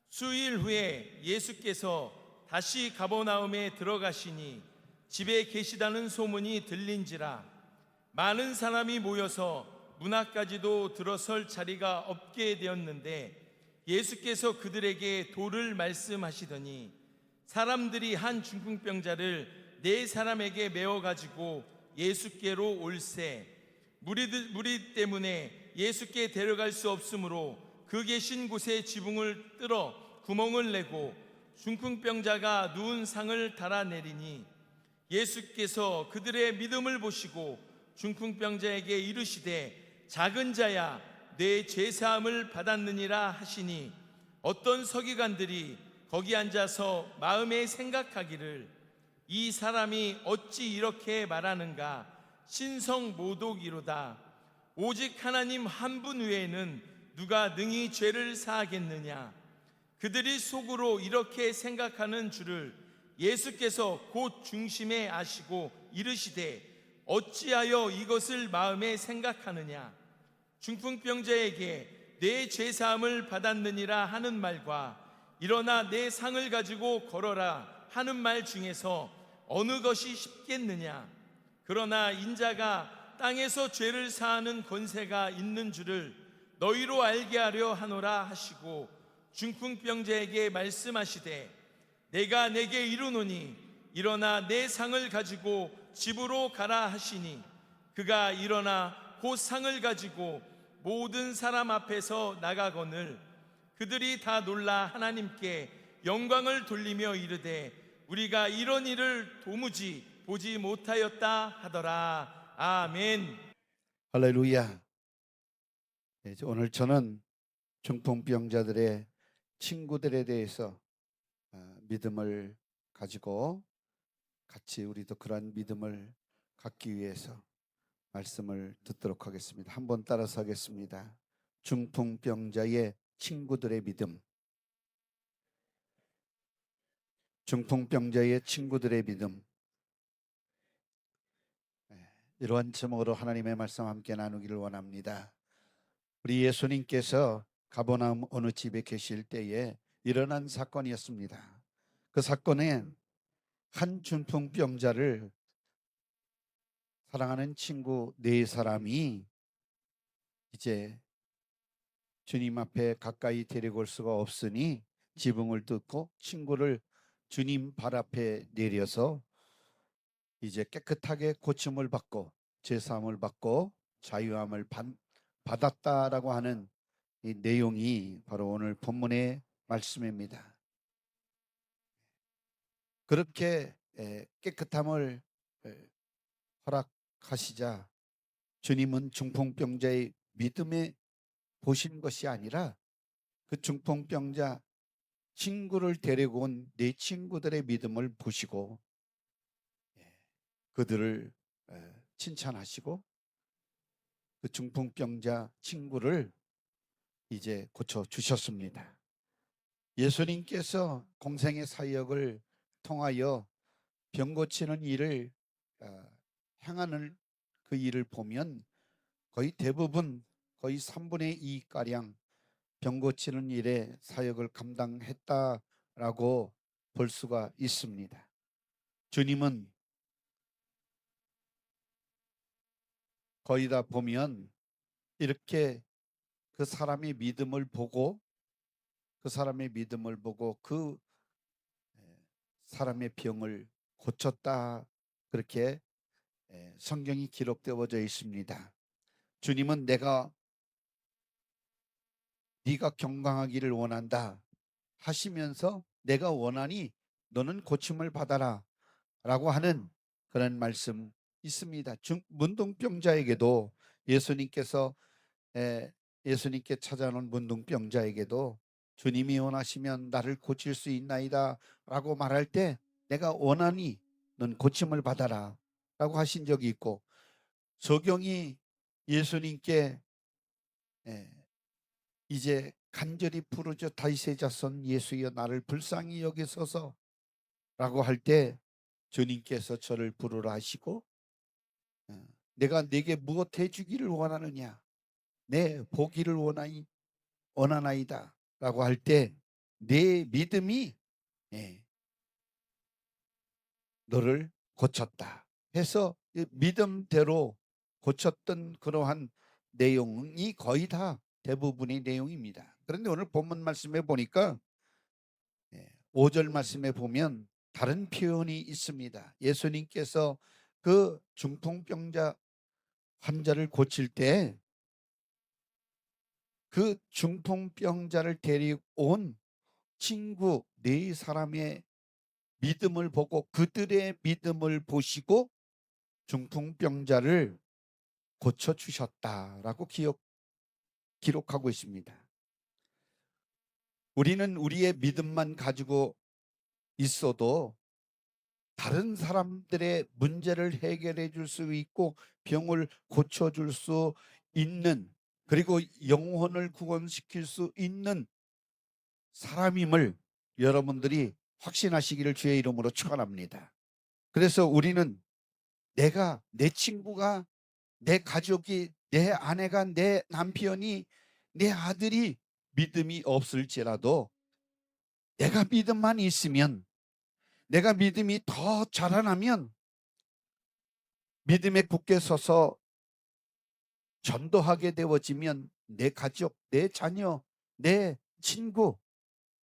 수일 후에 예수께서 다시 가버나움에 들어가시니 집에 계시다는 소문이 들린지라 많은 사람이 모여서 문 앞까지도 들어설 자리가 없게 되었는데 예수께서 그들에게 도를 말씀하시더니 사람들이 한 중풍병자를 네 사람에게 메어 가지고 예수께로 올세 무리 때문에 예수께 데려갈 수 없으므로 그 계신 곳에 지붕을 뚫어 구멍을 내고 중풍병자가 누운 상을 달아내리니 예수께서 그들의 믿음을 보시고 중풍병자에게 이르시되 작은 자야 내 죄사함을 받았느니라 하시니 어떤 서기관들이 거기 앉아서 마음에 생각하기를 이 사람이 어찌 이렇게 말하는가 신성모독이로다. 오직 하나님 한 분 외에는 누가 능히 죄를 사하겠느냐. 그들이 속으로 이렇게 생각하는 줄을 예수께서 곧 중심에 아시고 이르시되 어찌하여 이것을 마음에 생각하느냐. 중풍병자에게 내 죄사함을 받았느니라 하는 말과 일어나 내 상을 가지고 걸어라 하는 말 중에서 어느 것이 쉽겠느냐. 그러나 인자가 땅에서 죄를 사하는 권세가 있는 줄을 너희로 알게 하려 하노라 하시고 중풍병자에게 말씀하시되 내가 내게 이르노니 일어나 내 상을 가지고 집으로 가라 하시니 그가 일어나 곧 상을 가지고 모든 사람 앞에서 나가거늘 그들이 다 놀라 하나님께 영광을 돌리며 이르되 우리가 이런 일을 도무지 보지 못하였다 하더라. 아멘. 할렐루야. 오늘 저는 중풍병자들의 친구들에 대해서 믿음을 가지고 같이 우리도 그러한 믿음을 갖기 위해서 말씀을 듣도록 하겠습니다. 한번 따라서 하겠습니다. 중풍병자의 친구들의 믿음. 중풍병자의 친구들의 믿음. 이러한 제목으로 하나님의 말씀 함께 나누기를 원합니다. 우리 예수님께서 가버나움 어느 집에 계실 때에 일어난 사건이었습니다. 그 사건에 한 중풍병자를 사랑하는 친구 네 사람이 이제 주님 앞에 가까이 데리고 올 수가 없으니 지붕을 뚫고 친구를 주님 발 앞에 내려서 이제 깨끗하게 고침을 받고 제사함을 받고 자유함을 받았다라고 하는 이 내용이 바로 오늘 본문의 말씀입니다. 그렇게 깨끗함을 허락하시자 주님은 중풍병자의 믿음에 보신 것이 아니라 그 중풍병자 친구를 데리고 온 네 친구들의 믿음을 보시고 그들을 칭찬하시고 그 중풍병자 친구를 이제 고쳐 주셨습니다. 예수님께서 공생의 사역을 통하여 병 고치는 일을 행하는 그 일을 보면 거의 대부분 거의 3분의 2가량 병 고치는 일에 사역을 감당했다라고 볼 수가 있습니다. 주님은 거의 다 보면 이렇게 그 사람의 믿음을 보고 그 사람의 병을 고쳤다 그렇게 성경이 기록되어져 있습니다. 주님은 네가 건강하기를 원한다 하시면서 내가 원하니 너는 고침을 받아라 라고 하는 그런 말씀 있습니다. 문둥병자에게도 예수님께 찾아온 문둥병자에게도 주님이 원하시면 나를 고칠 수 있나이다 라고 말할 때 내가 원하니 넌 고침을 받아라 라고 하신 적이 있고, 소경이 예수님께 이제 간절히 부르짖어 다윗의 자손 예수여 나를 불쌍히 여기소서 라고 할 때 주님께서 저를 부르라 하시고 내가 네게 무엇 해주기를 원하느냐 내 보기를 원하나이다 라고 할 때 내 믿음이 예, 너를 고쳤다 해서 이 믿음대로 고쳤던 그러한 내용이 거의 다 대부분의 내용입니다. 그런데 오늘 본문 말씀에 보니까 5절 말씀에 보면 다른 표현이 있습니다. 예수님께서 그 중풍병자 환자를 고칠 때 그 중풍병자를 데리고 온 친구 네 사람의 믿음을 보고 그들의 믿음을 보시고 중풍병자를 고쳐주셨다라고 기록하고 있습니다. 우리는 우리의 믿음만 가지고 있어도 다른 사람들의 문제를 해결해 줄 수 있고 병을 고쳐줄 수 있는, 그리고 영혼을 구원시킬 수 있는 사람임을 여러분들이 확신하시기를 주의 이름으로 축원합니다. 그래서 우리는 내 친구가, 내 가족이, 내 아내가, 내 남편이, 내 아들이 믿음이 없을지라도 내가 믿음만 있으면, 내가 믿음이 더 자라나면 믿음에 굳게 서서 전도하게 되어지면 내 가족, 내 자녀, 내 친구,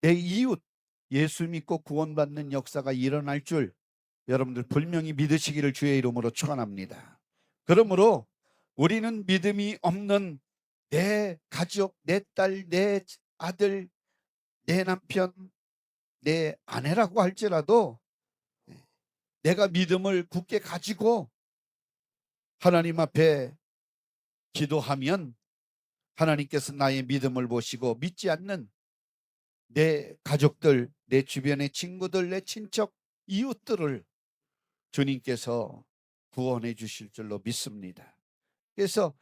내 이웃 예수 믿고 구원받는 역사가 일어날 줄 여러분들 분명히 믿으시기를 주의 이름으로 축원합니다. 그러므로 우리는 믿음이 없는 내 가족, 내 딸, 내 아들, 내 남편, 내 아내라고 할지라도 내가 믿음을 굳게 가지고 하나님 앞에 기도하면 하나님께서 나의 믿음을 보시고 믿지 않는 내 가족들, 내 주변의 친구들, 내 친척, 이웃들을 주님께서 구원해 주실 줄로 믿습니다. 그래서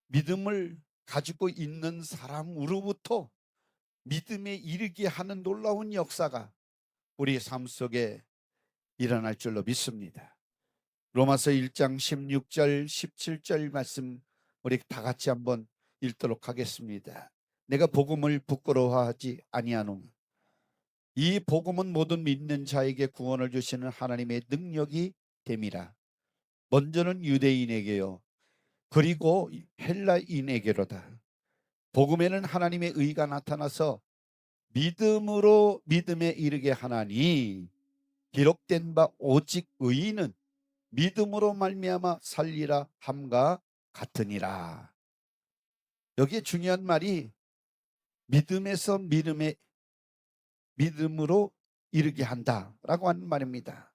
믿음을 가지고 있는 사람으로부터 믿음에 이르게 하는 놀라운 역사가 우리의 삶 속에 일어날 줄로 믿습니다. 로마서 1장 16절 17절 말씀 우리 다 같이 한번 읽도록 하겠습니다. 내가 복음을 부끄러워하지 아니하노니 이 복음은 모든 믿는 자에게 구원을 주시는 하나님의 능력이 됨이라. 먼저는 유대인에게요 그리고 헬라인에게로다. 복음에는 하나님의 의가 나타나서 믿음으로 믿음에 이르게 하나니 기록된 바 오직 의인은 믿음으로 말미암아 살리라 함과 같으니라. 여기에 중요한 말이 믿음에서 믿음으로 이르게 한다라고 하는 말입니다.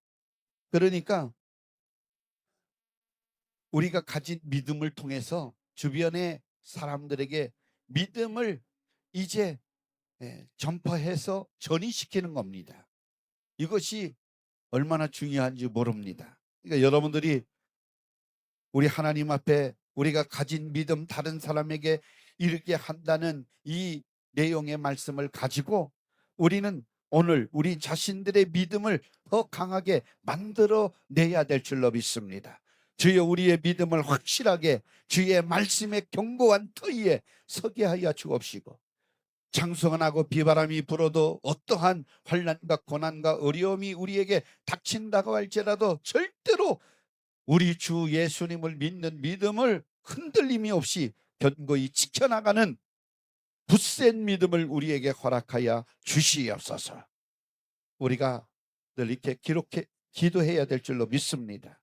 그러니까 우리가 가진 믿음을 통해서 주변의 사람들에게 믿음을 이제 전파해서 전이시키는 겁니다. 이것이 얼마나 중요한지 모릅니다. 그러니까 여러분들이 우리 하나님 앞에 우리가 가진 믿음 다른 사람에게 이르게 한다는 이 내용의 말씀을 가지고 우리는 오늘 우리 자신들의 믿음을 더 강하게 만들어 내야 될 줄로 믿습니다. 주여 우리의 믿음을 확실하게 주의 말씀의 견고한 터위에 서게 하여 주옵시고 창성하고 비바람이 불어도 어떠한 환난과 고난과 어려움이 우리에게 닥친다고 할지라도 절대로 우리 주 예수님을 믿는 믿음을 흔들림이 없이 견고히 지켜나가는 굳센 믿음을 우리에게 허락하여 주시옵소서. 우리가 늘 이렇게 기도해야 될 줄로 믿습니다.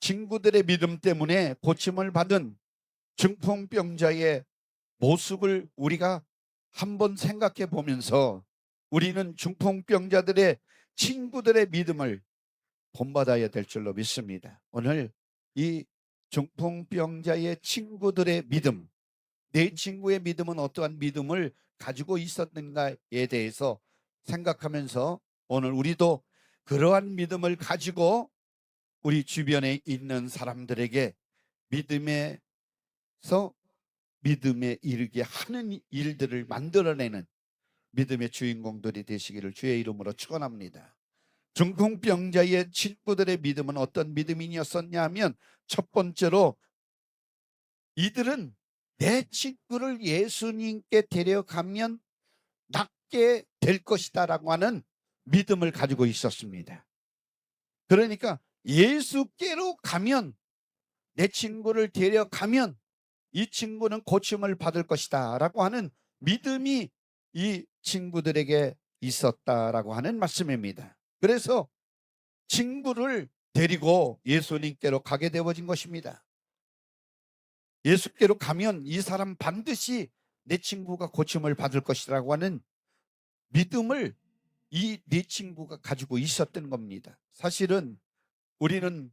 친구들의 믿음 때문에 고침을 받은 중풍병자의 모습을 우리가 한번 생각해 보면서 우리는 중풍병자들의 친구들의 믿음을 본받아야 될 줄로 믿습니다. 오늘 이 중풍병자의 친구들의 믿음, 내 친구의 믿음은 어떠한 믿음을 가지고 있었는가에 대해서 생각하면서 오늘 우리도 그러한 믿음을 가지고 우리 주변에 있는 사람들에게 믿음에서 믿음에 이르게 하는 일들을 만들어내는 믿음의 주인공들이 되시기를 주의 이름으로 축원합니다. 중풍병자의 친구들의 믿음은 어떤 믿음이었었냐 하면 첫 번째로 이들은 내 친구를 예수님께 데려가면 낫게 될 것이다라고 하는 믿음을 가지고 있었습니다. 그러니까 예수께로 가면, 내 친구를 데려가면 이 친구는 고침을 받을 것이다라고 하는 믿음이 이 친구들에게 있었다라고 하는 말씀입니다. 그래서 친구를 데리고 예수님께로 가게 되어진 것입니다. 예수께로 가면 이 사람 반드시 내 친구가 고침을 받을 것이라고 하는 믿음을 이 네 친구가 가지고 있었던 겁니다. 사실은 우리는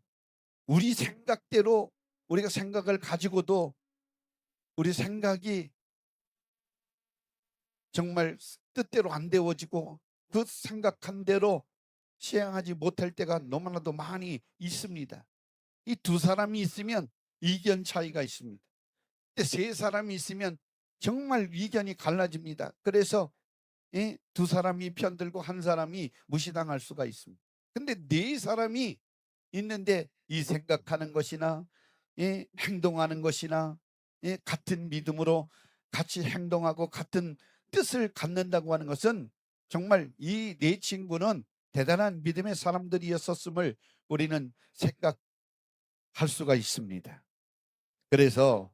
우리 생각대로, 우리가 생각을 가지고도 우리 생각이 정말 뜻대로 안 되어지고 그 생각한 대로 시행하지 못할 때가 너무나도 많이 있습니다. 이 두 사람이 있으면 의견 차이가 있습니다. 근데 세 사람이 있으면 정말 의견이 갈라집니다. 그래서 두 사람이 편들고 한 사람이 무시당할 수가 있습니다. 근데 네 사람이 있는데 이 생각하는 것이나 행동하는 것이나 같은 믿음으로 같이 행동하고 같은 뜻을 갖는다고 하는 것은 정말 이 네 친구는 대단한 믿음의 사람들이었었음을 우리는 생각할 수가 있습니다. 그래서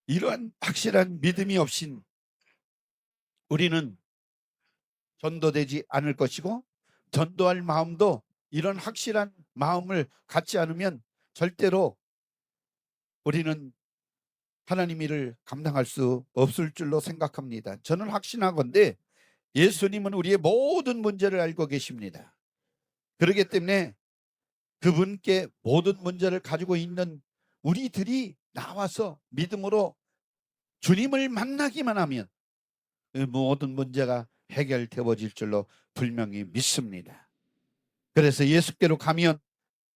이러한 확실한 믿음이 없인 우리는 전도되지 않을 것이고, 전도할 마음도 이런 확실한 마음을 갖지 않으면 절대로 우리는 하나님 일을 감당할 수 없을 줄로 생각합니다. 저는 확신하건대 예수님은 우리의 모든 문제를 알고 계십니다. 그렇기 때문에 그분께 모든 문제를 가지고 있는 우리들이 나와서 믿음으로 주님을 만나기만 하면 그 모든 문제가 해결되어질 줄로 분명히 믿습니다. 그래서 예수께로 가면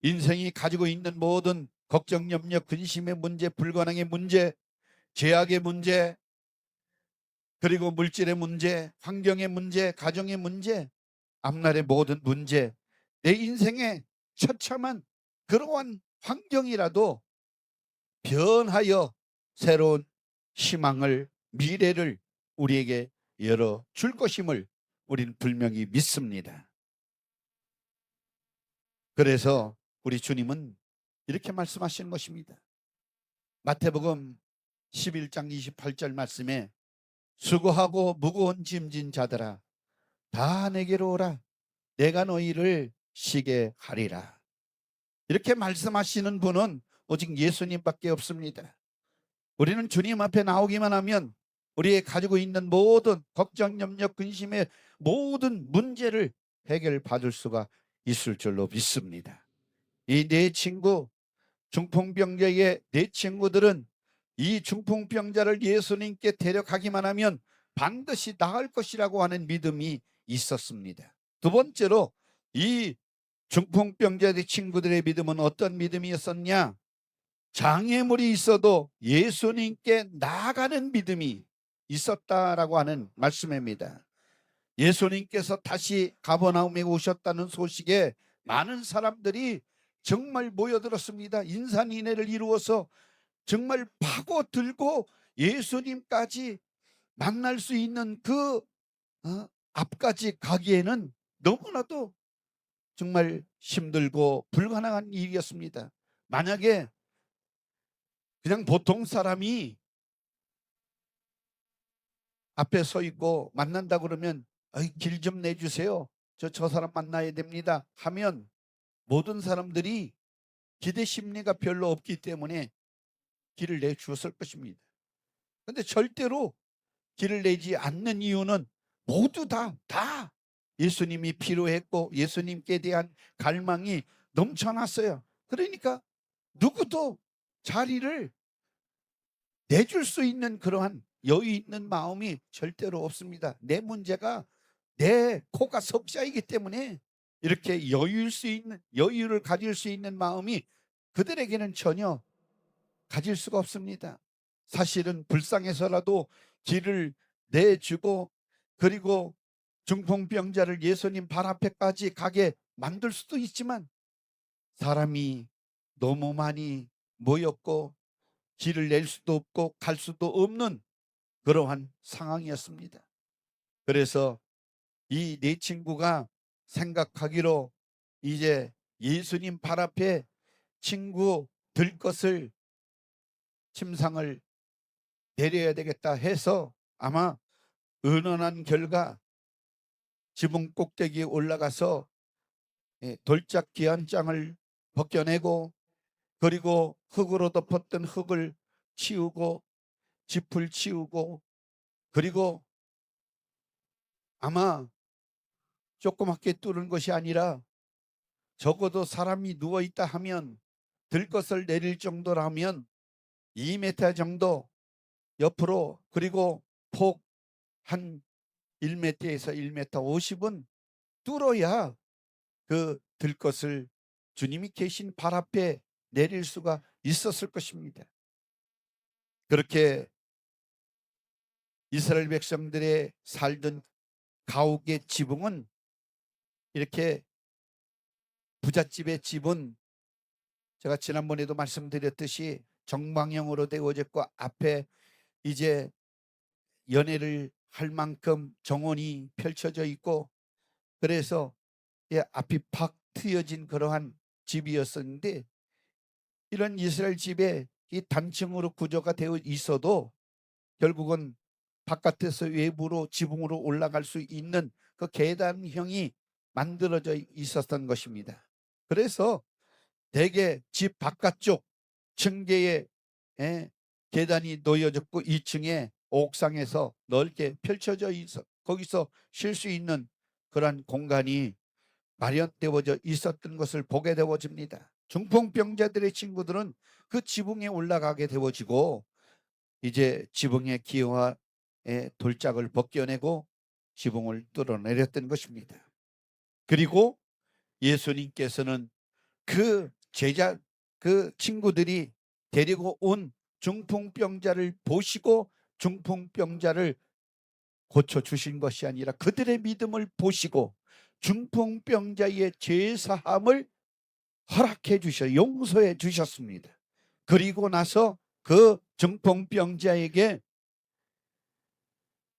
인생이 가지고 있는 모든 걱정, 염려, 근심의 문제, 불가능의 문제, 죄악의 문제, 그리고 물질의 문제, 환경의 문제, 가정의 문제, 앞날의 모든 문제, 내 인생의 처참한 그러한 환경이라도 변하여 새로운 희망을, 미래를 우리에게 열어줄 것임을 우리는 분명히 믿습니다. 그래서 우리 주님은 이렇게 말씀하시는 것입니다. 마태복음 11장 28절 말씀에 수고하고 무거운 짐진 자들아 다 내게로 오라 내가 너희를 쉬게 하리라. 이렇게 말씀하시는 분은 오직 예수님밖에 없습니다. 우리는 주님 앞에 나오기만 하면 우리의 가지고 있는 모든 걱정, 염려, 근심의 모든 문제를 해결받을 수가 있을 줄로 믿습니다. 이 네 친구, 중풍병자의 네 친구들은 이 중풍병자를 예수님께 데려가기만 하면 반드시 나을 것이라고 하는 믿음이 있었습니다. 두 번째로 이 중풍병자의 친구들의 믿음은 어떤 믿음이었었냐? 장애물이 있어도 예수님께 나아가는 믿음이 있었다라고 하는 말씀입니다. 예수님께서 다시 가버나움에 오셨다는 소식에 많은 사람들이 정말 모여들었습니다. 인산인해를 이루어서 정말 파고들고 예수님까지 만날 수 있는 그 앞까지 가기에는 너무나도 정말 힘들고 불가능한 일이었습니다. 만약에 그냥 보통 사람이 앞에 서 있고 만난다 그러면 길 좀 내주세요. 저 사람 만나야 됩니다 하면 모든 사람들이 기대 심리가 별로 없기 때문에 길을 내주었을 것입니다. 그런데 절대로 길을 내지 않는 이유는 모두 다 예수님이 필요했고 예수님께 대한 갈망이 넘쳐났어요. 그러니까 누구도 자리를 내줄 수 있는 그러한 여유 있는 마음이 절대로 없습니다. 내 문제가 내 코가 석자이기 때문에 이렇게 여유를 가질 수 있는 마음이 그들에게는 전혀 가질 수가 없습니다. 사실은 불쌍해서라도 길을 내주고 그리고 중풍병자를 예수님 발 앞에까지 가게 만들 수도 있지만 사람이 너무 많이 모였고 길을 낼 수도 없고 갈 수도 없는 그러한 상황이었습니다. 그래서 이 네 친구가 생각하기로 이제 예수님 발 앞에 친구 들 것을 침상을 내려야 되겠다 해서 아마 의논한 결과 지붕 꼭대기에 올라가서 돌짝 기안장을 벗겨내고 그리고 흙으로 덮었던 흙을 치우고 짚을 치우고 그리고 아마 조그맣게 뚫은 것이 아니라 적어도 사람이 누워있다 하면 들 것을 내릴 정도라면 2m 정도 옆으로 그리고 폭 한 1m에서 1m 50은 뚫어야 그 들 것을 주님이 계신 발 앞에 내릴 수가 있었을 것입니다. 그렇게 이스라엘 백성들의 살던 가옥의 지붕은 이렇게 부잣집의 집은 제가 지난번에도 말씀드렸듯이 정방형으로 되어졌고 앞에 이제 연회를 할 만큼 정원이 펼쳐져 있고 그래서 앞이 팍 트여진 그러한 집이었었는데 이런 이스라엘 집에 이 단층으로 구조가 되어 있어도 결국은 바깥에서 외부로 지붕으로 올라갈 수 있는 그 계단형이 만들어져 있었던 것입니다. 그래서 대개 집 바깥쪽 층계에 계단이 놓여졌고 2층에 옥상에서 넓게 펼쳐져 있어 거기서 쉴 수 있는 그런 공간이 마련되어져 있었던 것을 보게 되어집니다. 중풍병자들의 친구들은 그 지붕에 올라가게 되어지고 이제 지붕의 기와의 돌짝을 벗겨내고 지붕을 뚫어내렸던 것입니다. 그리고 예수님께서는 그 제자 그 친구들이 데리고 온 중풍병자를 보시고 중풍병자를 고쳐 주신 것이 아니라 그들의 믿음을 보시고 중풍병자의 죄사함을 허락해 주셔 용서해 주셨습니다. 그리고 나서 그 중풍병자에게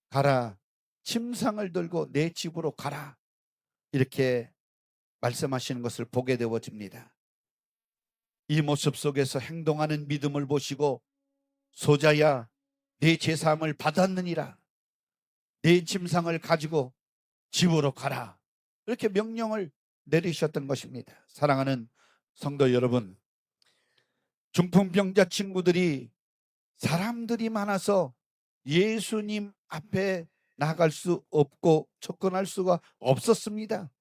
가라, 침상을 들고 내 집으로 가라, 이렇게 말씀하시는 것을 보게 되어집니다. 이 모습 속에서 행동하는 믿음을 보시고 소자야 내 제사함을 받았느니라, 내 침상을 가지고 집으로 가라, 이렇게 명령을 내리셨던 것입니다. 사랑하는 성도 여러분, 중풍병자 친구들이 사람들이 많아서 예수님 앞에 나갈 수 없고 접근할 수가 없었습니다.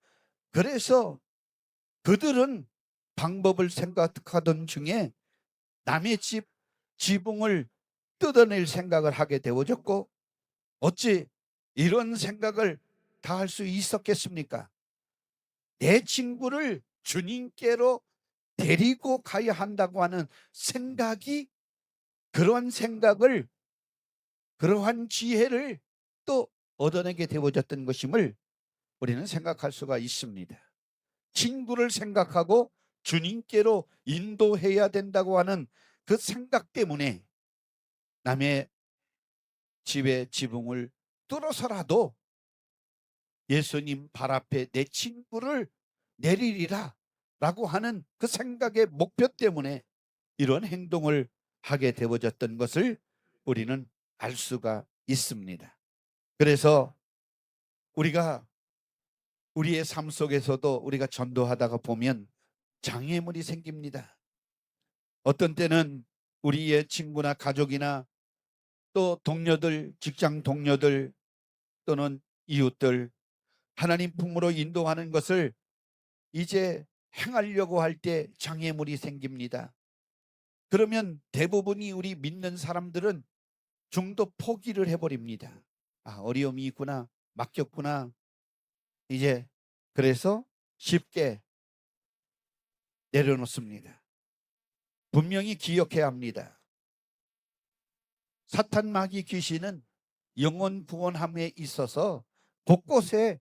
그래서 그들은 방법을 생각하던 중에 남의 집 지붕을 뜯어낼 생각을 하게 되어졌고 어찌 이런 생각을 다 할 수 있었겠습니까? 내 친구를 주님께로 데리고 가야 한다고 하는 생각이 그러한 생각을 그러한 지혜를 또 얻어내게 되어졌던 것임을 우리는 생각할 수가 있습니다. 친구를 생각하고 주님께로 인도해야 된다고 하는 그 생각 때문에 남의 집의 지붕을 뚫어서라도 예수님 발 앞에 내 친구를 내리리라 라고 하는 그 생각의 목표 때문에 이런 행동을 하게 되어졌던 것을 우리는 알 수가 있습니다. 그래서 우리가 우리의 삶 속에서도 우리가 전도하다가 보면 장애물이 생깁니다. 어떤 때는 우리의 친구나 가족이나 또 동료들, 직장 동료들 또는 이웃들 하나님 품으로 인도하는 것을 이제 행하려고 할 때 장애물이 생깁니다. 그러면 대부분이 우리 믿는 사람들은 중도 포기를 해버립니다. 아, 어려움이 있구나, 맡겼구나, 이제 그래서 쉽게 내려놓습니다. 분명히 기억해야 합니다. 사탄 마귀 귀신은 영혼 구원함에 있어서 곳곳에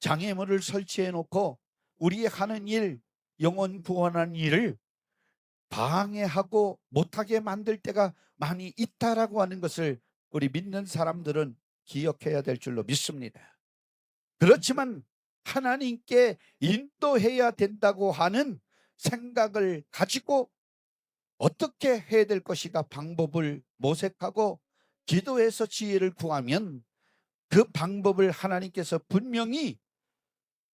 장애물을 설치해 놓고 우리의 하는 일, 영혼 구원하는 일을 방해하고 못하게 만들 때가 많이 있다라고 하는 것을 우리 믿는 사람들은 기억해야 될 줄로 믿습니다. 그렇지만 하나님께 인도해야 된다고 하는 생각을 가지고 어떻게 해야 될 것인가 방법을 모색하고 기도해서 지혜를 구하면 그 방법을 하나님께서 분명히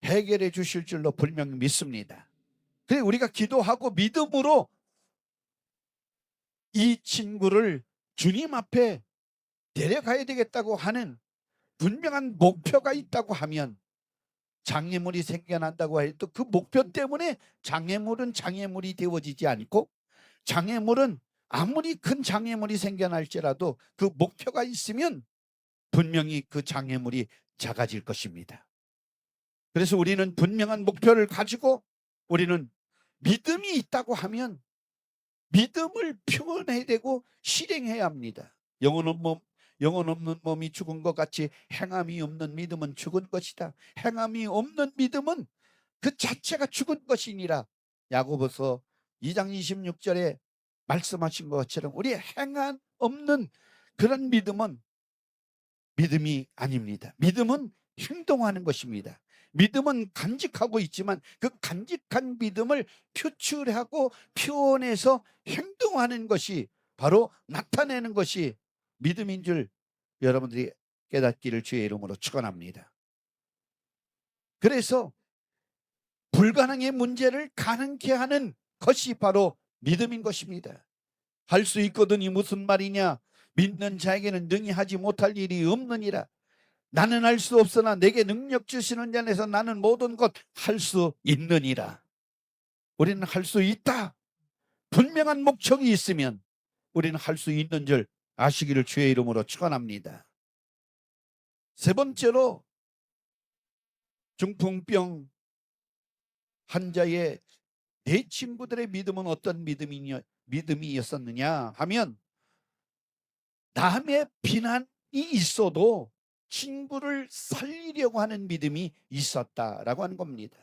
해결해 주실 줄로 분명히 믿습니다. 그래 우리가 기도하고 믿음으로 이 친구를 주님 앞에 데려가야 되겠다고 하는 분명한 목표가 있다고 하면 장애물이 생겨난다고 해도 그 목표 때문에 장애물은 장애물이 되어지지 않고 장애물은 아무리 큰 장애물이 생겨날지라도 그 목표가 있으면 분명히 그 장애물이 작아질 것입니다. 그래서 우리는 분명한 목표를 가지고 우리는 믿음이 있다고 하면 믿음을 표현해야 되고 실행해야 합니다. 영혼 없는 몸이 죽은 것 같이 행함이 없는 믿음은 죽은 것이다. 행함이 없는 믿음은 그 자체가 죽은 것이니라. 야고보서 2장 26절에 말씀하신 것처럼 우리 행함 없는 그런 믿음은 믿음이 아닙니다. 믿음은 행동하는 것입니다. 믿음은 간직하고 있지만 그 간직한 믿음을 표출하고 표현해서 행동하는 것이 바로 나타내는 것이 믿음인 줄 여러분들이 깨닫기를 주의 이름으로 축원합니다. 그래서 불가능의 문제를 가능케 하는 것이 바로 믿음인 것입니다. 할 수 있거든이 무슨 말이냐? 믿는 자에게는 능히 하지 못할 일이 없느니라. 나는 할 수 없으나 내게 능력 주시는 자 안에서 나는 모든 것 할 수 있느니라. 우리는 할 수 있다. 분명한 목적이 있으면 우리는 할 수 있는 줄 아시기를 주의 이름으로 축원합니다. 세 번째로 중풍병 환자의 내 친구들의 믿음은 어떤 믿음이었었느냐 하면 남의 비난이 있어도 친구를 살리려고 하는 믿음이 있었다라고 하는 겁니다.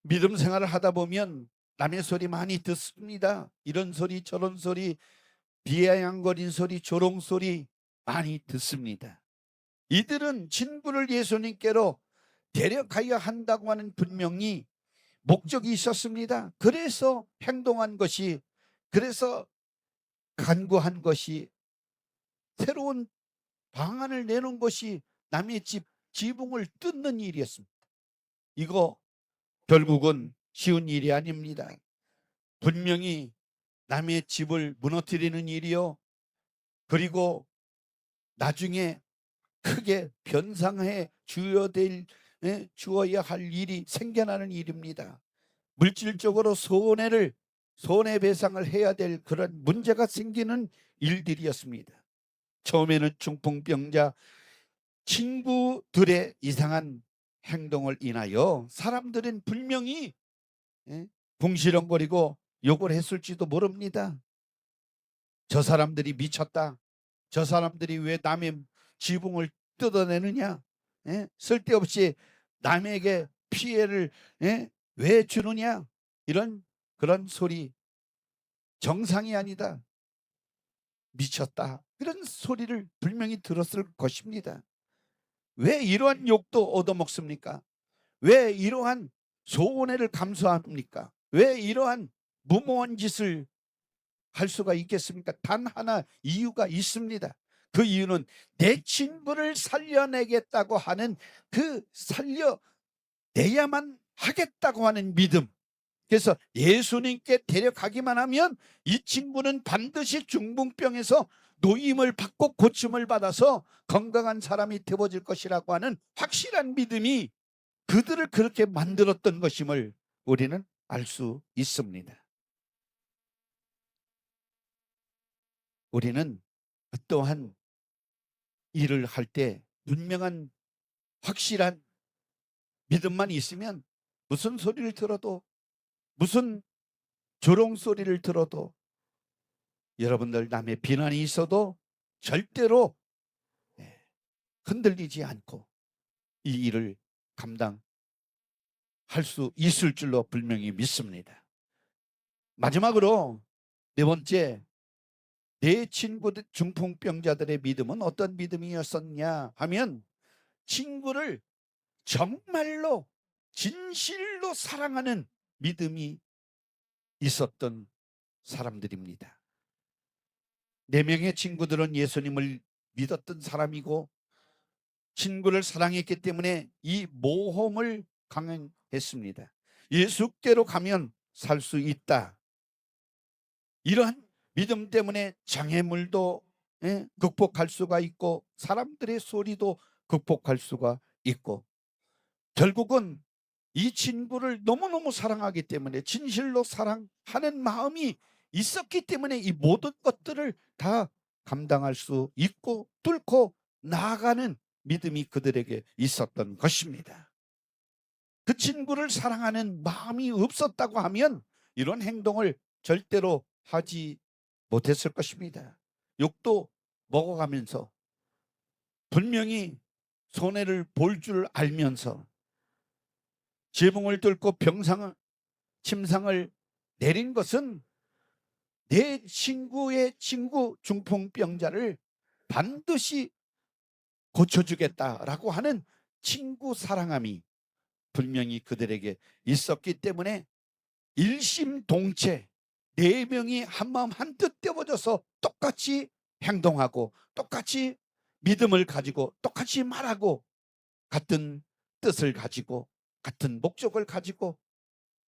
믿음 생활을 하다 보면 남의 소리 많이 듣습니다. 이런 소리 저런 소리 비아냥거린 소리 조롱 소리 많이 듣습니다. 이들은 친구를 예수님께로 데려가야 한다고 하는 분명히 목적이 있었습니다. 그래서 행동한 것이, 그래서 간구한 것이, 새로운 방안을 내놓은 것이 남의 집 지붕을 뜯는 일이었습니다. 이거 결국은 쉬운 일이 아닙니다. 분명히 남의 집을 무너뜨리는 일이요, 그리고 나중에 크게 변상해 주어야 할 일이 생겨나는 일입니다. 물질적으로 손해배상을 해야 될 그런 문제가 생기는 일들이었습니다. 처음에는 중풍병자 친구들의 이상한 행동을 인하여 사람들은 분명히 궁시렁거리고 욕을 했을지도 모릅니다. 저 사람들이 미쳤다. 저 사람들이 왜 남의 지붕을 뜯어내느냐? 쓸데없이 남에게 피해를 왜 주느냐? 이런 그런 소리, 정상이 아니다, 미쳤다, 이런 소리를 분명히 들었을 것입니다. 왜 이러한 욕도 얻어먹습니까? 왜 이러한 손해를 감수합니까? 왜 이러한 무모한 짓을 할 수가 있겠습니까? 단 하나 이유가 있습니다. 그 이유는 내 친구를 살려내겠다고 하는 그 살려내야만 하겠다고 하는 믿음. 그래서 예수님께 데려가기만 하면 이 친구는 반드시 중풍병에서 노임을 받고 고침을 받아서 건강한 사람이 되어질 것이라고 하는 확실한 믿음이 그들을 그렇게 만들었던 것임을 우리는 알 수 있습니다. 우리는 어떠한 일을 할 때 분명한 확실한 믿음만 있으면 무슨 소리를 들어도, 무슨 조롱 소리를 들어도, 여러분들 남의 비난이 있어도 절대로 흔들리지 않고 이 일을 감당할 수 있을 줄로 분명히 믿습니다. 마지막으로 네 번째, 내 친구들 중풍병자들의 믿음은 어떤 믿음이었었냐 하면 친구를 정말로 진실로 사랑하는 믿음이 있었던 사람들입니다. 4명의 친구들은 예수님을 믿었던 사람이고 친구를 사랑했기 때문에 이 모험을 강행했습니다. 예수께로 가면 살 수 있다. 이러한 믿음 때문에 장애물도 극복할 수가 있고 사람들의 소리도 극복할 수가 있고 결국은 이 친구를 너무너무 사랑하기 때문에 진실로 사랑하는 마음이 있었기 때문에 이 모든 것들을 다 감당할 수 있고 뚫고 나아가는 믿음이 그들에게 있었던 것입니다. 그 친구를 사랑하는 마음이 없었다고 하면 이런 행동을 절대로 하지 못했을 것입니다. 욕도 먹어가면서 분명히 손해를 볼 줄 알면서 지붕을 뚫고 침상을 내린 것은 내 친구의 친구 중풍병자를 반드시 고쳐주겠다라고 하는 친구 사랑함이 분명히 그들에게 있었기 때문에 일심동체 4명이 한마음 한뜻 떼어져서 똑같이 행동하고 똑같이 믿음을 가지고 똑같이 말하고 같은 뜻을 가지고 같은 목적을 가지고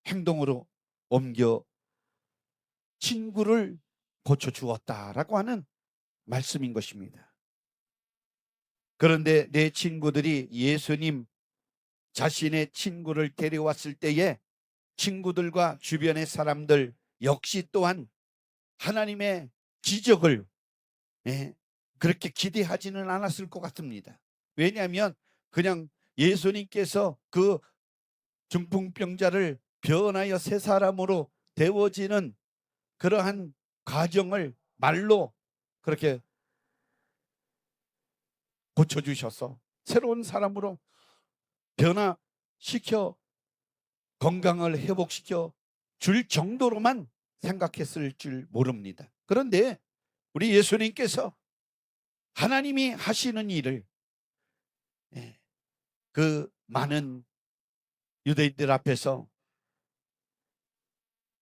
행동으로 옮겨 친구를 고쳐주었다라고 하는 말씀인 것입니다. 그런데 내 친구들이 예수님 자신의 친구를 데려왔을 때에 친구들과 주변의 사람들 역시 또한 하나님의 기적을 그렇게 기대하지는 않았을 것 같습니다. 왜냐하면 그냥 예수님께서 그 중풍병자를 변하여 새 사람으로 되어지는 그러한 과정을 말로 그렇게 고쳐주셔서 새로운 사람으로 변화시켜 건강을 회복시켜 줄 정도로만 생각했을 줄 모릅니다. 그런데 우리 예수님께서 하나님이 하시는 일을 그 많은 유대인들 앞에서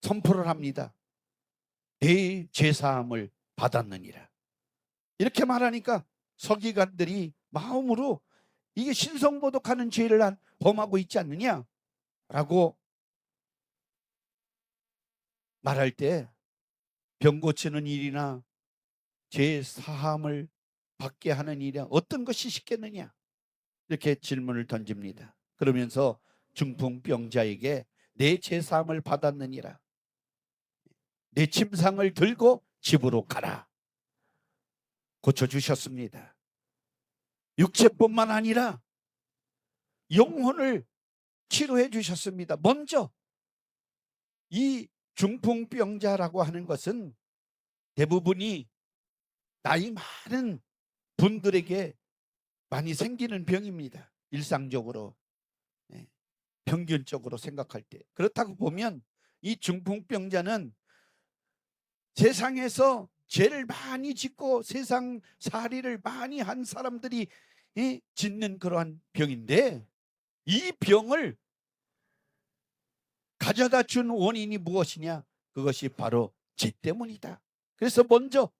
선포를 합니다. 내 죄사함을 받았느니라. 이렇게 말하니까 서기관들이 마음으로 이게 신성모독하는 죄를 범하고 있지 않느냐라고 말할 때 병 고치는 일이나 죄 사함을 받게 하는 일이나 어떤 것이 쉽겠느냐 이렇게 질문을 던집니다. 그러면서 중풍병자에게 내 죄 사함을 받았느니라. 내 침상을 들고 집으로 가라. 고쳐주셨습니다. 육체뿐만 아니라 영혼을 치료해 주셨습니다. 먼저 이 중풍병자라고 하는 것은 대부분이 나이 많은 분들에게 많이 생기는 병입니다. 일상적으로 평균적으로 생각할 때. 그렇다고 보면 이 중풍병자는 세상에서 죄를 많이 짓고 세상 살이를 많이 한 사람들이 짓는 그러한 병인데 이 병을 가져다 준 원인이 무엇이냐? 그것이 바로 죄 때문이다. 그래서 먼저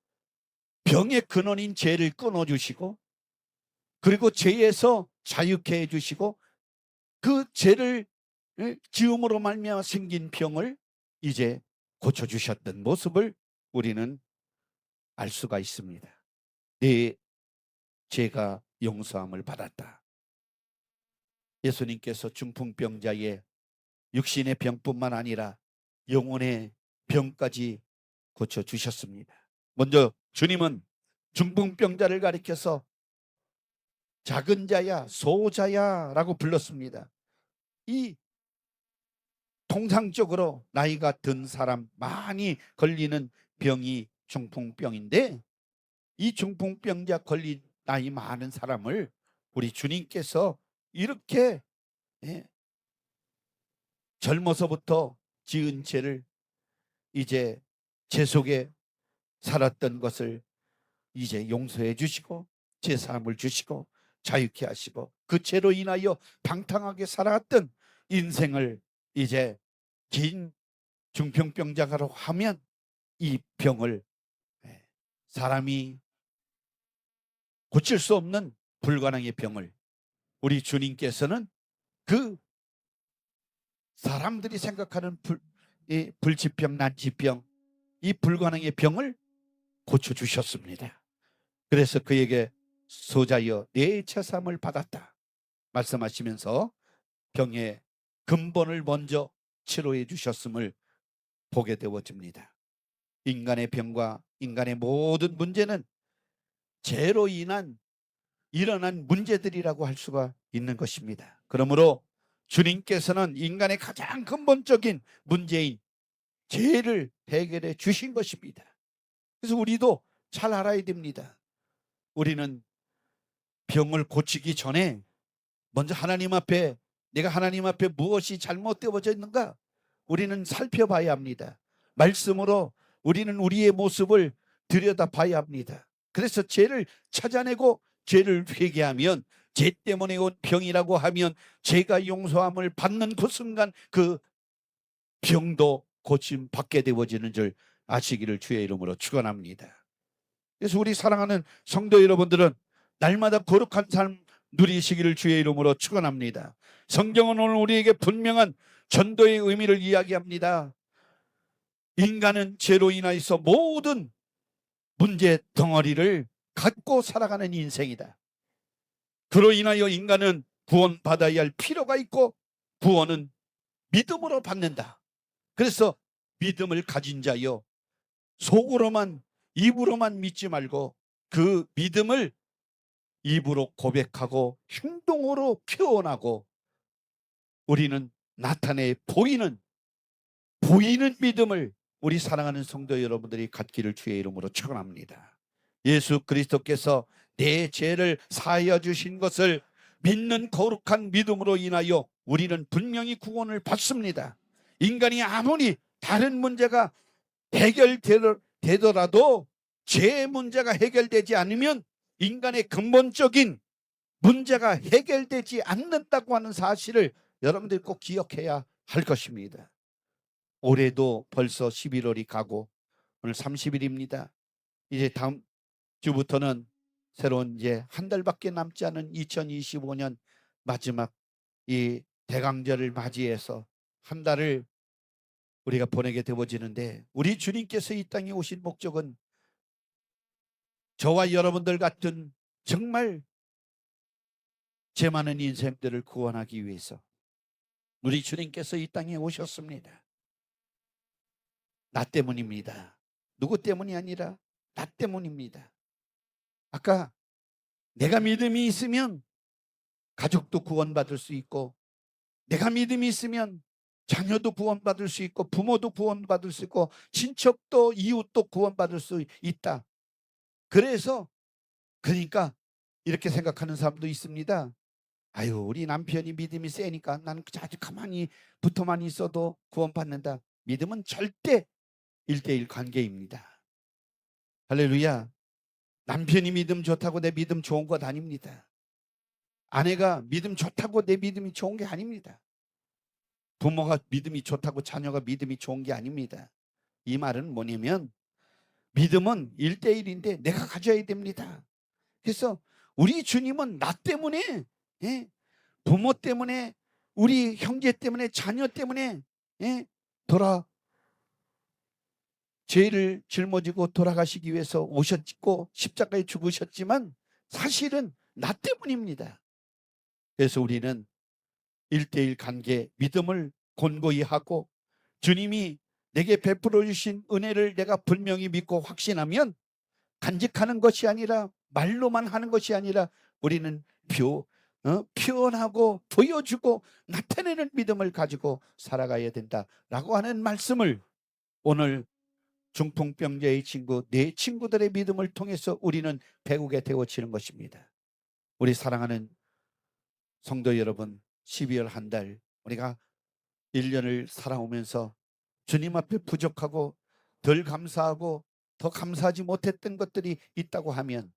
병의 근원인 죄를 끊어주시고 그리고 죄에서 자유케 해주시고 그 죄를 지음으로 말미암아 생긴 병을 이제 고쳐주셨던 모습을 우리는 알 수가 있습니다. 내 죄가 용서함을 받았다. 예수님께서 중풍병자의 육신의 병뿐만 아니라 영혼의 병까지 고쳐주셨습니다. 먼저 주님은 중풍병자를 가리켜서 작은 자야 소자야 라고 불렀습니다. 이 통상적으로 나이가 든 사람 많이 걸리는 병이 중풍병인데 이 중풍병자 걸린 나이 많은 사람을 우리 주님께서 이렇게 젊어서부터 지은 죄를 이제 죄 속에 살았던 것을 이제 용서해 주시고 제사함을 주시고 자유케 하시고 그 죄로 인하여 방탕하게 살아왔던 인생을 이제 긴 중풍병자가로 하면 이 병을 사람이 고칠 수 없는 불가능의 병을 우리 주님께서는 그 사람들이 생각하는 이 불치병, 난치병, 이 불가능의 병을 고쳐주셨습니다. 그래서 그에게 소자여 내 제사함을 받았다 말씀하시면서 병의 근본을 먼저 치료해 주셨음을 보게 되어집니다. 인간의 병과 인간의 모든 문제는 죄로 인한 일어난 문제들이라고 할 수가 있는 것입니다. 그러므로 주님께서는 인간의 가장 근본적인 문제인 죄를 해결해 주신 것입니다. 그래서 우리도 잘 알아야 됩니다. 우리는 병을 고치기 전에 먼저 하나님 앞에 내가 하나님 앞에 무엇이 잘못되어져 있는가 우리는 살펴봐야 합니다. 말씀으로 우리는 우리의 모습을 들여다봐야 합니다. 그래서 죄를 찾아내고 죄를 회개하면 죄 때문에 온 병이라고 하면 죄가 용서함을 받는 그 순간 그 병도 고침 받게 되어지는 줄 아시기를 주의 이름으로 축원합니다. 그래서 우리 사랑하는 성도 여러분들은 날마다 거룩한 삶 누리시기를 주의 이름으로 축원합니다. 성경은 오늘 우리에게 분명한 전도의 의미를 이야기합니다. 인간은 죄로 인하여서 모든 문제 덩어리를 갖고 살아가는 인생이다. 그로 인하여 인간은 구원받아야 할 필요가 있고 구원은 믿음으로 받는다. 그래서 믿음을 가진 자여 속으로만 입으로만 믿지 말고 그 믿음을 입으로 고백하고 행동으로 표현하고 우리는 나타내 보이는 믿음을 우리 사랑하는 성도 여러분들이 갖기를 주의 이름으로 축원합니다. 예수 그리스도께서 내 죄를 사하여 주신 것을 믿는 거룩한 믿음으로 인하여 우리는 분명히 구원을 받습니다. 인간이 아무리 다른 문제가 해결되더라도 죄 문제가 해결되지 않으면 인간의 근본적인 문제가 해결되지 않는다고 하는 사실을 여러분들이 꼭 기억해야 할 것입니다. 올해도 벌써 11월이 가고 오늘 30일입니다. 이제 다음 주부터는 새로운 이제 한 달밖에 남지 않은 2025년 마지막 이 대강절을 맞이해서 한 달을 우리가 보내게 되어지는데 우리 주님께서 이 땅에 오신 목적은 저와 여러분들 같은 정말 죄 많은 인생들을 구원하기 위해서 우리 주님께서 이 땅에 오셨습니다. 나 때문입니다. 누구 때문이 아니라 나 때문입니다. 아까 내가 믿음이 있으면 가족도 구원받을 수 있고 내가 믿음이 있으면 자녀도 구원받을 수 있고 부모도 구원받을 수 있고 친척도 이웃도 구원받을 수 있다. 그래서 그러니까 이렇게 생각하는 사람도 있습니다. 아유 우리 남편이 믿음이 세니까 나는 아주 가만히 붙어만 있어도 구원받는다. 믿음은 절대 1대1 관계입니다. 할렐루야. 남편이 믿음 좋다고 내 믿음 좋은 것 아닙니다. 아내가 믿음 좋다고 내 믿음이 좋은 게 아닙니다. 부모가 믿음이 좋다고 자녀가 믿음이 좋은 게 아닙니다. 이 말은 뭐냐면 믿음은 1대1인데 내가 가져야 됩니다. 그래서 우리 주님은 나 때문에 부모 때문에 우리 형제 때문에 자녀 때문에 죄를 짊어지고 돌아가시기 위해서 오셨고 십자가에 죽으셨지만 사실은 나 때문입니다. 그래서 우리는 1대1 관계 믿음을 곤고히 하고 주님이 내게 베풀어 주신 은혜를 내가 분명히 믿고 확신하면 간직하는 것이 아니라 말로만 하는 것이 아니라 우리는 표현하고 보여주고 나타내는 믿음을 가지고 살아가야 된다라고 하는 말씀을 오늘 중풍병자의 친구 내 친구들의 믿음을 통해서 우리는 배우게 되어지는 것입니다. 우리 사랑하는 성도 여러분 12월 한 달 우리가 1년을 살아오면서 주님 앞에 부족하고 덜 감사하고 더 감사하지 못했던 것들이 있다고 하면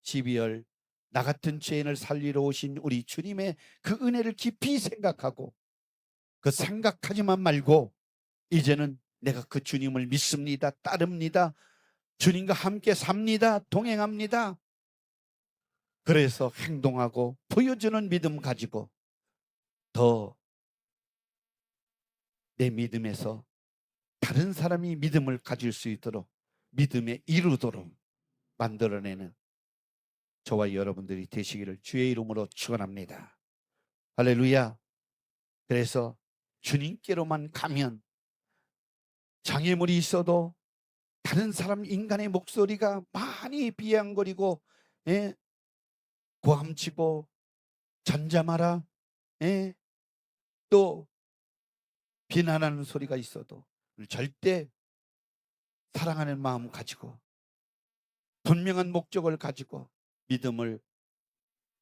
12월 나 같은 죄인을 살리러 오신 우리 주님의 그 은혜를 깊이 생각하고 그 생각하지만 말고 이제는 내가 그 주님을 믿습니다. 따릅니다. 주님과 함께 삽니다. 동행합니다. 그래서 행동하고 보여주는 믿음 가지고 더 내 믿음에서 다른 사람이 믿음을 가질 수 있도록 믿음에 이루도록 만들어내는 저와 여러분들이 되시기를 주의 이름으로 축원합니다. 할렐루야. 그래서 주님께로만 가면 장애물이 있어도 다른 사람 인간의 목소리가 많이 비양거리고 예, 고함치고 잠잠하라 예, 또 비난하는 소리가 있어도 절대 사랑하는 마음 가지고 분명한 목적을 가지고 믿음을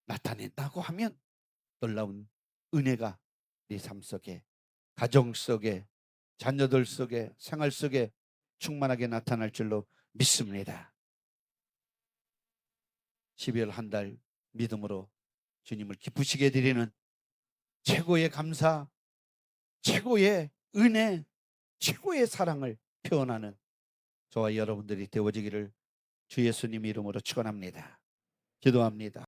나타낸다고 하면 놀라운 은혜가 네 삶 속에, 가정 속에, 자녀들 속에, 생활 속에 충만하게 나타날 줄로 믿습니다. 12월 한 달 믿음으로 주님을 기쁘시게 드리는 최고의 감사, 최고의 은혜, 최고의 사랑을 표현하는 저와 여러분들이 되어지기를 주 예수님 이름으로 축원합니다. 기도합니다.